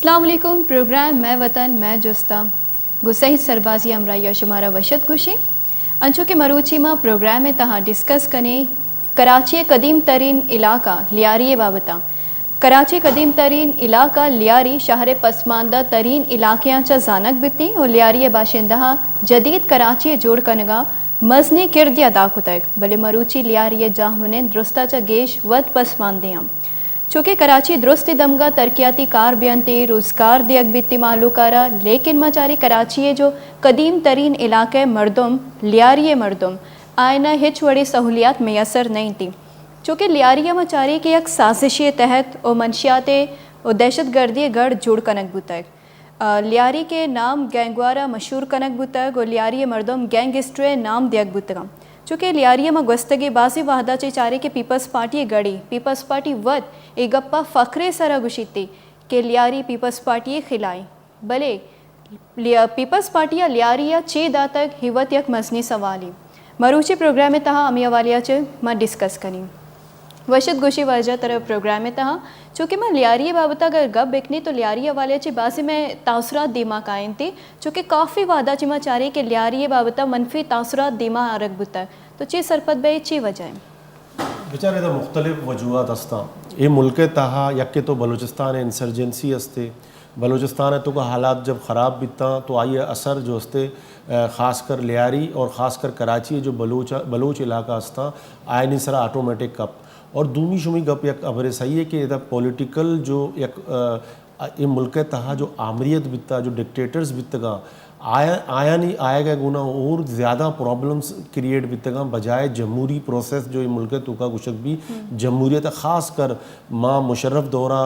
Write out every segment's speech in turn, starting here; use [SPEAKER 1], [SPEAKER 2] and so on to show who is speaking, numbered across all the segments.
[SPEAKER 1] अस्सलाम वालेकुम। प्रोग्राम मैं वतन मैं जुस्ता गुसही सरबाजी अमराइया शुमारा वशत गुशी अंचो के मरूची में प्रोग्राम में तहाँ डिस्कस कने कराची कदीम तरीन इलाका लियारी बाबता। कराची कदीम तरीन इलाका लियारी शहर पसमानदा तरीन इलाक़ियाँ जानक बिती और लियारी बाशिंदा जदीद कराची जोड़ कनगा मजनी किरदी अदा कुतक भले मरूची लियारी जाहुने दुरुस्ता चा गेश वद पसमानदियाँ चूँकि कराची दुरुस्ती दमगा तरक्याती कार बियनती रोज़गार दियक बीती मालूकारा लेकिन मचारी कराची जो कदीम तरीन इलाके मरदम लियारी मरदम आयना हिच वड़ी सहूलियात मैसर नहीं थी चूँकि लियारिया मचारी के एक साजिशी तहत और मंशियात और दहशत गर्दी गढ़ जुड़ कनक बुतक लियारी के नाम गैंगवारा मशहूर कनक बुतक और लियारी मरदम गैंगस्ट्रे नाम दियक बुतक चूँकि लियारिया में गस्तगी बाजी वाहदा चारे के पीपल्स पार्टी गढ़ी पीपल्स पार्टी वद एक गप्पा फ़ख्रे सरा गुशीती के लियारी पीपल्स पार्टी खिलाई भले पीपल्स पार्टी या लियारिया चे दा तक हिवत यक मजनी सवाली मरूची प्रोग्राम में तहाँ अमिया वालिया च मैं डिस्कस करी वशत गुशी वजह तरह प्रोग्राम में तहाँ चूँकि मैं लियारी बाबत अगर गप बिकनी तो लियारी वाले ची बाजी में तासुरात दीमा कायन थी चूँकि काफ़ी वादा चिमा चारी के लियारी बाबत मनफी तासुरात दीमा आरक बुता तो ची सरपत बे ची वजह
[SPEAKER 2] बेचारे तो मुख्तलिफ वजूहत अस्ता ये मुल्क तहा यक्के तो बलूचिस्तान इंसर्जेंसी अस्ते बलूचिस्तान तो का हालात जब ख़राब बिता तो आइए असर जो अस्ते ख़ासकर लियारी और ख़ासकर कराची जो बलूच इलाका अस्ता आयनी सरा ऑटोमेटिक कप और दूमी शुमी गप यक अबरे सही है कि इधर पॉलिटिकल जो यक ये मुल्क तहा जो आमरीत बिता जो डिक्टेटर्स बितगा आया नहीं आएगा गुना और ज़्यादा प्रॉब्लम्स क्रिएट बितगा बजाय जमहूरी प्रोसेस जो ये मुल्क तो का कुछ भी जमहूरियत ख़ास कर माँ मुशर्रफ दौरा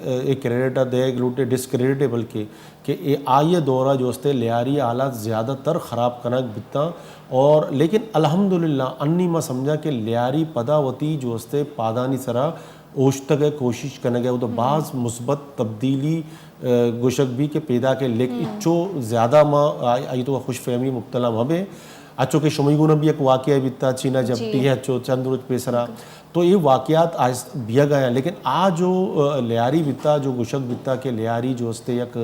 [SPEAKER 2] एक क्रेडिट दे लूटे डिस्क्रेडिटेबल के कि ये आइए दौरा जो उसते लियारी हालात ज़्यादातर ख़राब कनक बिता और लेकिन अल्हम्दुलिल्लाह अन्नी मैं समझा कि लियारी पदावती जो उसते पादानी सरा ओश्तक कोशिश करने गए तो बाज़ मुस्बत तब्दीली गुशक भी के पैदा के लेकिन इच्चो ज़्यादा माँ आई तो खुश फहमी मुब्तला मबे अच्छो के शुमीगुन भी एक वाक़या बिता चीना जब टी है अच्छो चंद रोज पेसरा तो ये वाक़यात आज बिया गया लेकिन आज जो लियारी बिता जो गुशक बिता के लियारी जो हस्ते एक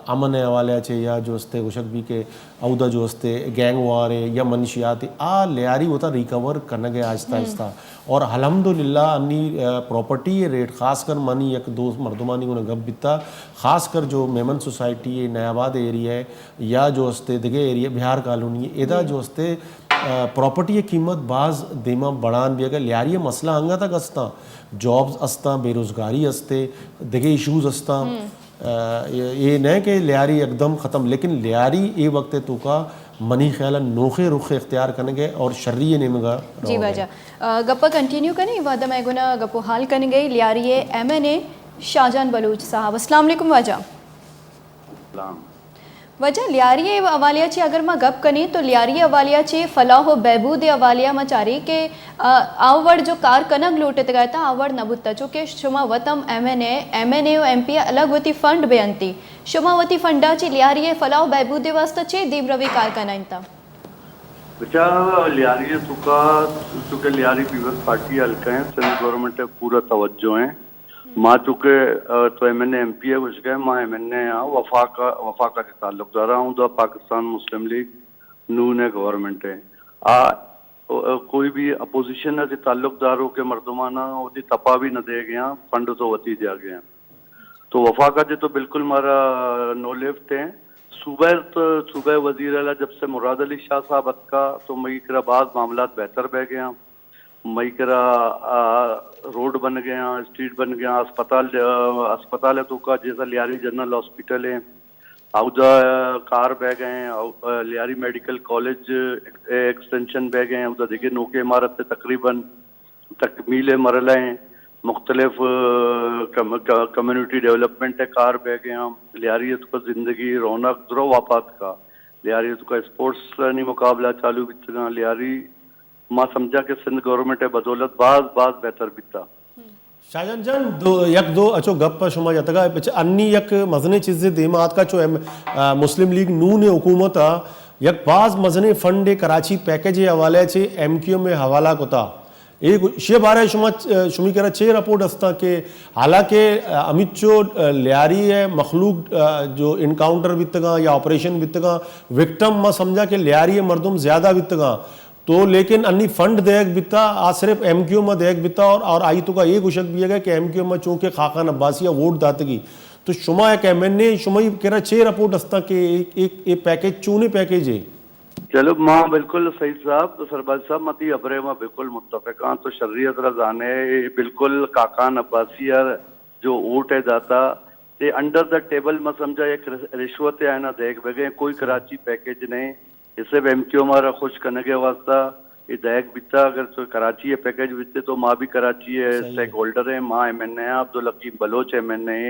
[SPEAKER 2] अमन वाले चे या जो हस्ते गुशक भी के अवधा जो हस्ते गैंग वारे या मनशियात लियारी होता रिकवर करने गया आहिस्ता आहिस्ता और अल्हम्दुलिल्लाह अन्नी प्रॉपर्टी रेट ख़ासकर मनी एक दो मरदमानी उन्हें गप बिता ख़ासकर जो मेमन सोसाइटी है नयाबाद एरिया है या जो हस्ते दिगे एरिया बिहार कॉलोनी एदा जो हस्ते प्रॉपर्टी की कीमत बाज़ देमा बढ़ान भी अगर लियारी मसला अंगा तक अस्ता जॉब्स अस्ता बेरोज़गारी अस्ते दिगे इशूज़ अस्ता ये नहीं कि लियारी एकदम ख़त्म लेकिन लियारी ये वक्त तो का मनी ख्याल नोखे रुख इख्तियार करेंगे और शर्री नेमगा
[SPEAKER 1] जी वजह गप्पा कंटिन्यू करें वादा मैं गुना गप्पो हाल करेंगे लियारी MNA शाहजहान बलूच साहब अस्सलाम वालेकुम वजह वजह लियारी अवालिया ची अगर मैं गप कनी तो लियारी अवालिया ची फलाह बहबूद अवालिया मचारी के आवड़ जो कार कनक लूटत गया था आवड़ नबुत्ता चूँकि शुमा वतम MNA और MP अलग होती फंड बेअंती शुमावती फंडा ची लियारी फलाह बहबूद वास्ता चे दीब रवि कार कनाइंता
[SPEAKER 3] बचा लियारी तुका चूँकि लियारी पीपल्स पार्टी हल्का है सेंट्रल गवर्नमेंट है पूरा तवज्जो है माँ चुके तो MNA MP है कुछ गए माँ MNA वफाका के ताल्लुकदार हूँ तो पाकिस्तान मुस्लिम लीग नून है गवर्नमेंट है कोई भी अपोजिशन है ताल्लुकदारों के मर्दमाना होती तपा भी न दे गया फंड तो वती दिया गया तो वफाका जो तो बिल्कुल हमारा नो लेफ्ट है सुबह वजीर अला जब से मुराद अली शाह साहब का तो मई करा बाद मामला बेहतर बह गया मई करा रोड बन गया स्ट्रीट बन गया अस्पताल है तो का जैसा लियारी जनरल हॉस्पिटल है आउदा कार बह गए लियारी मेडिकल कॉलेज एक्सटेंशन बह गए उधर देखिए नौके इमारत तकरीबन तकमील मरला हैं मुख्तलिफ कम्युनिटी डेवलपमेंट है कार बह गया लियारी तो का ज़िंदगी रौनक द्रो वापात का लियारी तो का स्पोर्ट्स नहीं मुकाबला चालू बितना लियारी माँ समझा के सिंध गवर्नमेंट है बदौलत बाज बेहतर बिता
[SPEAKER 2] शाहजहान जान दो अच्छो गप शुमा जतगा अन्नी यक मजने चीज़ें देमात का जो मुस्लिम लीग नून हुकूमत यक बाज मजने फंड कराची पैकेज हवाले से MQ में हवाला कोता एक शे बारे शुमी करा चे रिपोर्ट असता के हालांकि अमितचो लियारी है मखलूक जो इनकाउंटर बितगा या ऑपरेशन बितगा विक्टम में समझा के लियारी मर्दुम ज्यादा बितगा तो लेकिन अन्नी फंड देख बिता आज सिर्फ एमक्यू में देख बिता और आई तो का एक उशक भी है कि एमक्यू में चूंकि खाकान अब्बासिया वोट दातगी तो शुमा एक एमएनए शुमा करा चे रिपोर्ट असता के एक पैकेज चूने पैकेज है
[SPEAKER 3] चलो माँ बिल्कुल सही साहब तो सरबाज साहब मती अबरे में बिल्कुल मुत्तफ़िक़ान तो शर्रियत रज़ाने बिल्कुल काकान अब्बासिया जो वोट है दाता ते अंडर द टेबल में समझा एक रिश्वत है ना देख बगे कोई कराची पैकेज नहीं इससे एमक्यू हमारा खुश करने के वास्ता ये देख बिता अगर तो कराची है पैकेज बिते तो माँ भी कराची है स्टेक होल्डर है माँ एमएनए अब्दुल हकीम बलोच एमएनए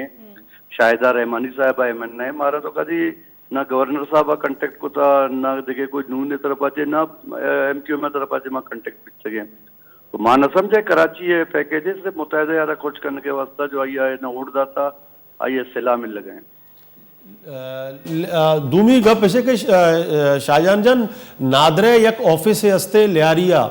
[SPEAKER 3] शाहिदा रहमानी साहब एमएनए मारा तो कभी ना गवर्नर साहब कांटेक्ट को था ना देखे कोई नून ने तरफ आचे ना एमक्यू में तरफ आचे माँ कांटेक्ट बिच सके तो माँ न समझे कराची है पैकेज से मुतहदा यारा खोज करने के वास्ता जो आई है ना उड़दा था आइए सिला मिल लगे
[SPEAKER 2] दूमी गप ऐसे के शाहजहान जन नादरे यक ऑफिस है अस्ते लियारिया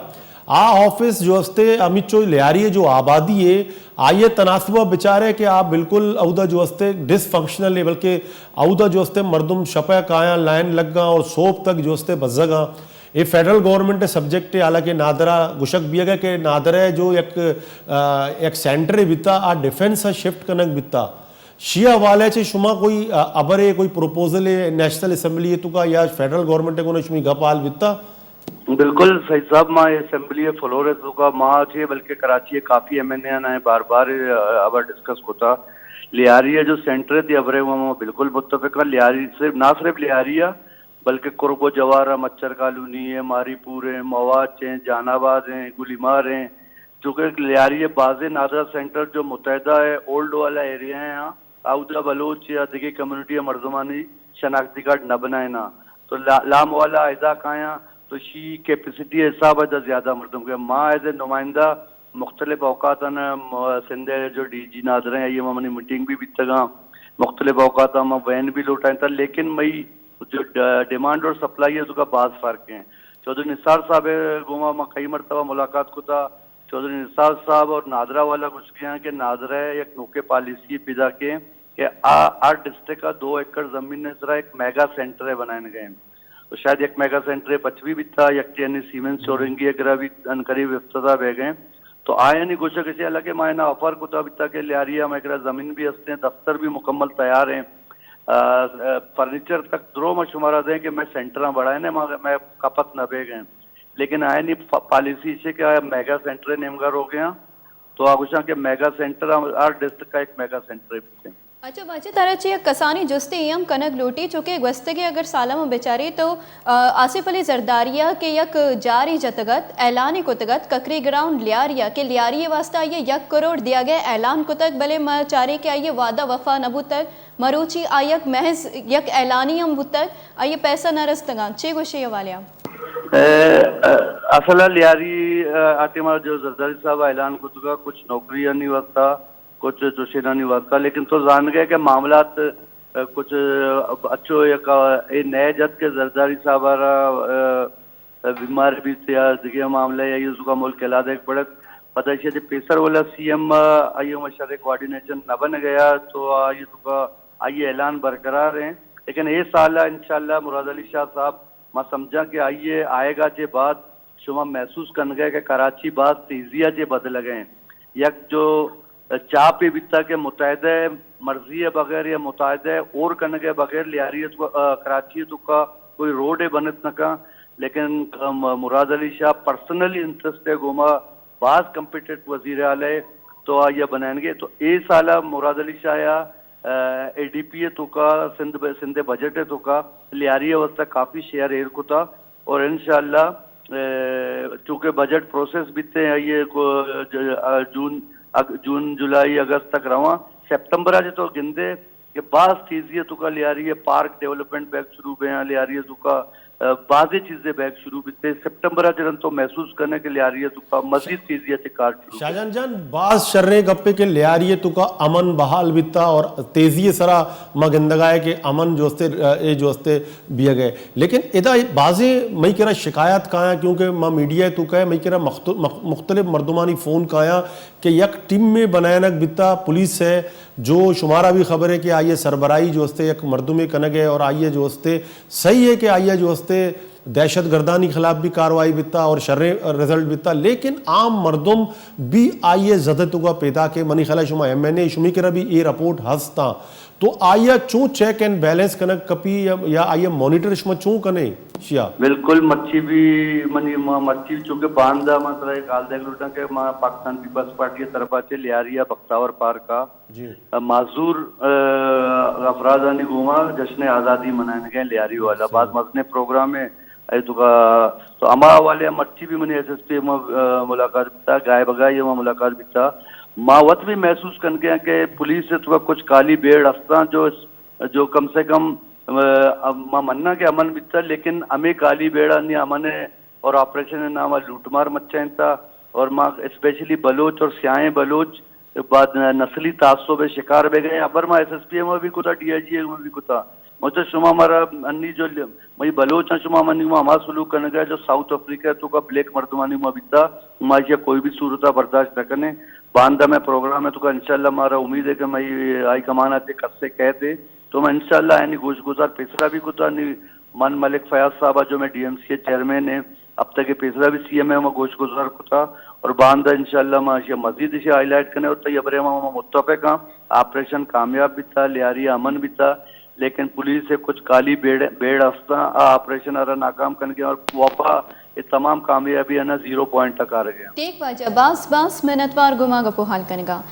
[SPEAKER 2] आ ऑफिस जो अस्ते अमित चो लियारी जो आबादी है आइए तनासबा बेचारे कि आप बिल्कुल अवधा जो अस्ते डिसफंक्शनल है बल्कि अवधा जो अस्ते मर्दुम शपा काया लाइन लगा और सोप तक जो अस्ते बजगा ये फेडरल गवर्नमेंट सब्जेक्ट है हालांकि नादरा गुशक भी है कि नादरा जो एक सेंटर बिता आ डिफेंस शिफ्ट कनक बिता शिया वाले चे शुमा कोई अबरे कोई प्रपोजल है नेशनल असेंबली है तुका या फेडरल गवर्नमेंट को शुमी गपाल बिता
[SPEAKER 3] बिल्कुल सही साहब माँ असेंबली फ्लोर है तुका माँ थे बल्कि कराची काफी एमएनए ना है बार बार अब डिस्कस होता लियारी जो सेंटर थी अबरे वहाँ बिल्कुल मुत्तफ़िक़ा लियारी सिर्फ ना सिर्फ लियारिया बल्कि कुर्बो जवारा मच्छर कॉलोनी है मारीपुर है मवाद हैं जहानाबाद हैं गुलीमार हैं जो कि लियारी बाज़ नादरा सेंटर जो मुतहदा है ओल्ड वाला एरिया है यहाँ आउदा बलोच या दिगी कम्युनिटी मर्दमानी शनाख्ती कार्ड न बनाए ना तो लाम वाला आयदा काया तो शी कैपेसिटी हिसाब है ज़्यादा मर्दम के माँ एज ए नुमाइंदा मुख्तलिफ अवकात सिंधे जो DG नादर हैं ये मनी मीटिंग भी बीतगा मुख्तलिफ अवकात में वैन भी लौटाए था लेकिन मई जो डिमांड और सप्लाई है उसका बाज़ फ़र्क हैं चौधरी निसार साहब गुमा में कई मरतबा मुलाकात को था चौधरी निसार साहब और नादरा वाला कुछ किया कि नादरा एक नोके पॉलिसी पिदा के आर डिस्ट्रिक्ट का 2 एकड़ जमीन ने जरा एक मेगा सेंटर है बनाए गए तो शायद एक मेगा सेंटर पचवी भी था यकनी सीमेंट चौरंगी अगर भी करीब इफ्तदा बह गए तो आया नहीं कुछ किसी अलग मायना ऑफर को तो के लियारिया में जमीन भी हंसते हैं दफ्तर भी मुकम्मल तैयार हैं फर्नीचर तक द्रो में शुमारा दें कि मैं सेंटर बढ़ाए ना मैं कपत न बह गए लेकिन आया नहीं पॉलिसी से क्या मेगा सेंटर नेमगार हो गया तो आप के मेगा सेंटर हर डिस्ट्रिक्ट का एक मेगा सेंटर है
[SPEAKER 1] अच्छा वाचे तारा ची कसानी जुस्ती यम कनक लूटी चुके वस्ते के अगर साला में बेचारी तो आसिफ अली जरदारिया के यक जारी जतगत ऐलान कुतगत ककरी ग्राउंड लियारिया के लियारिया वास्ता ये 1 करोड़ दिया गया ऐलान कुतक भले मचारे के आइए वादा वफा नबू तक मरूची आयक महज यक ऐलानी हम बुतक आइए पैसा न रस्तगा चे गुशे वालिया
[SPEAKER 3] असल लियारी आतिमा जो जरदारी साहब ऐलान कुतगा कुछ नौकरियां नहीं वास्ता कुछ चुशीना नहीं वास्ता लेकिन तो जान गए कि मामलात कुछ अच्छो एक नए जत के जरदारी साहब बीमार भी दिखे मामले ये उसका मुल्क के लाद पड़े पता है पेसर वाला CM आइए मशरे कोऑर्डिनेशन न बन गया तो आइए तो आइए ऐलान बरकरार हैं लेकिन ये साल इंशाल्लाह मुराद अली शाह साहब मैं समझा कि आइए आएगा जे बाद शुमा महसूस कर गए कि कराची बात तेजिया जे बदल गए यक जो चाह पे बिता के मुतहदे मर्जी बगैर या मुतहदे और करने के बगैर लियारियत को कराची तो का कोई रोड है बनत न का लेकिन मुराद अली शाह पर्सनली इंटरेस्ट है गोमा बाज कम्पिटेंट वजीर आला तो ये बनाएंगे तो ए साला मुराद अली शाह या ADP तो का सिंध बजट है तो का लियारिया वास्ता काफ़ी शेयर एयर को था और इंशाल्लाह चूँकि बजट प्रोसेस बीते हैं ये जून जुलाई अगस्त तक रवा सितंबर आज तो गिनते के बाद तेजी तो का लियारी है पार्क डेवलपमेंट बैग शुरू हुए हैं लियारी तो का बाज़े चीज़ें बैग शुरू बीते सितंबर जन तो महसूस करने के लिए आ रही है तो मजीद तेजी से कार शुरू
[SPEAKER 2] शाहजहान जान बाज शर्रे गप्पे के लियारिये तुका अमन बहाल बिता और तेजी सरा मगंदगाए के अमन जोस्ते ए जोस्ते बिया गए लेकिन इदा बाजे मई करा शिकायत काया क्योंकि माँ मीडिया तू कहे मई करा मुख्तलिफ मर्दमानी फ़ोन काया कि यक टीम में बनायनक बिता पुलिस है जो शुमारा भी खबर है कि आइए सरबराही जोस्ते एक मर्दुमे कनग है और आइए जोस्ते सही है कि आइए जोस्ते दहशत गर्दानी खिलाफ भी कार्रवाई बिता और शर्रे रिजल्ट बिता लेकिन आम मर्दुम भी आइए जदत का पैदा के मनी खला शुमा MNA शुमी करा भी ये रिपोर्ट हंसता तो आइए चूँ चेक एंड बैलेंस कनक कपी या आइए मॉनिटर शुमा चूँ कने शिया
[SPEAKER 3] बिल्कुल मच्छी भी मनी मच्छी चूंकि बांधा मतलब एक आल देख लुटा के पाकिस्तान पीपल्स पार्टी की तरफ से लियारिया बख्तावर पार्क का माजूर अफरादानी घूमा जश्न आज़ादी मनाने गए लियारी वाला बाद मजने प्रोग्राम में तो अमा वाले मच्छी भी मनी SSP मुलाकात बिता गाय बगाई मुलाकात बिता मावत भी महसूस करके कि पुलिस से तो कुछ काली बेड़ अस्ता जो कम से कम मां मन्ना के अमन बिता लेकिन हमें काली बेड़ा नहीं अमन है और ऑपरेशन नाम लूटमार मचाइन था और मां स्पेशली बलोच और स्याए बलोच बाद नस्ली तासुब में शिकार बे गए अबर मां SSP में भी कुता DIG में भी कुता मुझे शुमा हमारा अन्नी जो मई बलोच शुमा मनी में हमारा सुलूक करने गया जो साउथ अफ्रीका तो का ब्लैक मर्दमानी में बिता माइया कोई भी सूरत बर्दाश्त न करने बांधा में प्रोग्राम है तो इंशाल्लाह हमारा उम्मीद है कि मैं हाई कमान आते कब से कहते तो मैं इंशाल्लाह यानी गोश गुजार पेसरा भी कुता नहीं मन मलिक फयाज साहब जो मैं DMC के चेयरमैन है अब तक के पेसरा भी CM है मैं गोश गुजार कुता और बांधा इंशाल्लाह मैं मजीद इसे हाईलाइट करने और तैयार मुतफिक ऑपरेशन कामयाब भी था लियारी अमन भी था लेकिन पुलिस से कुछ काली बेड़ हस्ता ऑपरेशन अरा नाकाम करने और वापा ये तमाम कामयाबी है ना 0 पॉइंट तक आ रहे हैं
[SPEAKER 1] ठीक वजह बास मेहनतवार गुमा गपो हाल कनेगा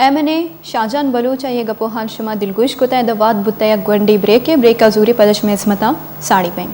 [SPEAKER 1] MNA शाहजहान बलूच ये गपो हाल शुमा दिलगुश कोता दवात बुतया ग्वंडी ब्रेक का जूरी पदश में इसमता साड़ी पें